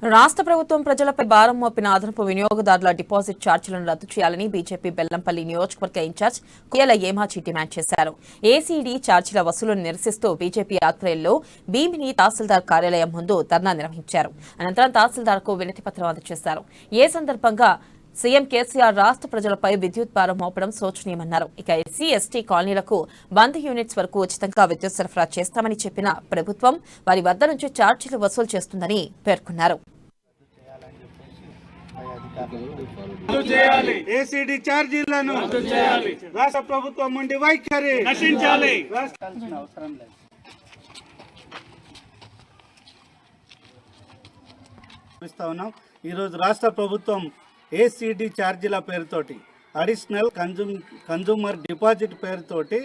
రాష్ట్ర ప్రభుత్వం ప్రజలపై భారం మోపిన అదనపు వినియోగదారుల డిపాజిట్ ఛార్జీలను రద్దు చేయాలని బీజేపీ బెల్లంపల్లి నియోజకవర్గ ఇన్ఛార్జ్ కుయ్యల ఏమాచి డిమాండ్ చేశారు. ఏసీడీ ఛార్జీల వసూలును నిరసిస్తూ బీజేపీ ఆధ్వర్యంలో భీమిని తహసీల్దార్ కార్యాలయం ముందు ధర్నా నిర్వహించారు. అనంతరం తహసీల్దార్కు వినతిపత్రం అందజేశారు. ఏ సందర్భంగా సీఎం కేసీఆర్ రాష్ట్ర ప్రజలపై విద్యుత్ భారం మోపడం శోచనీయమన్నారు. ఇక ఎస్సీ ఎస్టీ కాలనీలకు 100 యూనిట్స్ వరకు ఉచితంగా విద్యుత్ సరఫరా చేస్తామని చెప్పిన ప్రభుత్వం వారి వద్ద నుంచి ఛార్జీలు వసూలు చేస్తుందని పేర్కొన్నారు. ఏసీడీ ఛార్జీలను రాష్ట్ర ప్రభుత్వం నుండి వైఖరి నశించాలి. ఈరోజు రాష్ట్ర ప్రభుత్వం ఏసీడీ ఛార్జీల పేరుతోటి అడిషనల్ కన్జ్యూమర్ డిపాజిట్ పేరుతోటి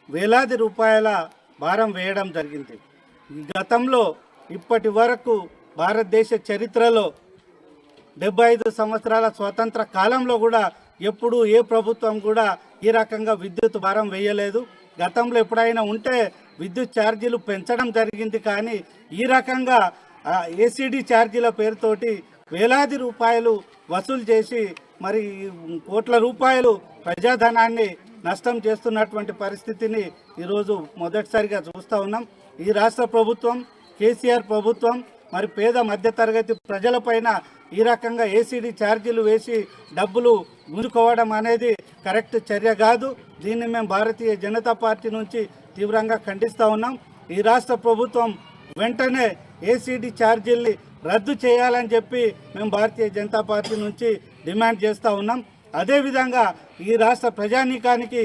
వేలాది రూపాయల భారం వేయడం జరిగింది. గతంలో ఇప్పటి వరకు భారతదేశ చరిత్రలో 75 సంవత్సరాల స్వాతంత్ర కాలంలో కూడా ఎప్పుడు ఏ ప్రభుత్వం కూడా ఈ రకంగా విద్యుత్ భారం వేయలేదు. గతంలో ఎప్పుడైనా ఉంటే విద్యుత్ ఛార్జీలు పెంచడం జరిగింది, కానీ ఈ రకంగా ఏసీడీ ఛార్జీల పేరుతోటి వేలాది రూపాయలు వసూలు చేసి మరి కోట్ల రూపాయలు ప్రజాధనాన్ని నష్టం చేస్తున్నటువంటి పరిస్థితిని ఈరోజు మొదటిసారిగా చూస్తూ ఉన్నాం. ఈ రాష్ట్ర ప్రభుత్వం, కేసీఆర్ ప్రభుత్వం మరి పేద మధ్యతరగతి ప్రజలపైన ఈ రకంగా ఏసీడీ ఛార్జీలు వేసి డబ్బులు గుంజుకోవడం అనేది కరెక్ట్ చర్య కాదు. దీన్ని మేము భారతీయ జనతా పార్టీ నుంచి తీవ్రంగా ఖండిస్తూ ఉన్నాం. ఈ రాష్ట్ర ప్రభుత్వం వెంటనే ఏసీడీ ఛార్జీల్ని రద్దు చేయాలని చెప్పి మేము భారతీయ జనతా పార్టీ నుంచి డిమాండ్ చేస్తూ ఉన్నాం. అదేవిధంగా ఈ రాష్ట్ర ప్రజానీకానికి,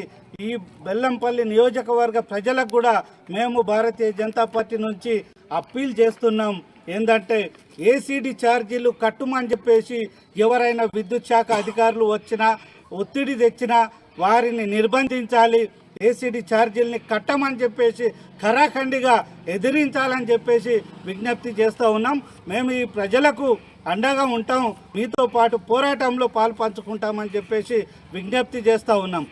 ఈ బెల్లంపల్లి నియోజకవర్గ ప్రజలకు కూడా మేము భారతీయ జనతా పార్టీ నుంచి అప్పీల్ చేస్తున్నాం. ఏంటంటే ఏసీడీ ఛార్జీలు కట్టుమని చెప్పేసి ఎవరైనా విద్యుత్ శాఖ అధికారులు వచ్చినా, ఒత్తిడి తెచ్చినా వారిని నిర్బంధించాలి. ఏసీడీ ఛార్జీలని కట్టమని చెప్పేసి ఖరాఖండిగా ఎదిరించాలని చెప్పేసి విజ్ఞప్తి చేస్తూ ఉన్నాం. మేము ఈ ప్రజలకు అండగా ఉంటాం, మీతో పాటు పోరాటంలో పాలు పంచుకుంటామని చెప్పేసి విజ్ఞప్తి చేస్తూ ఉన్నాం.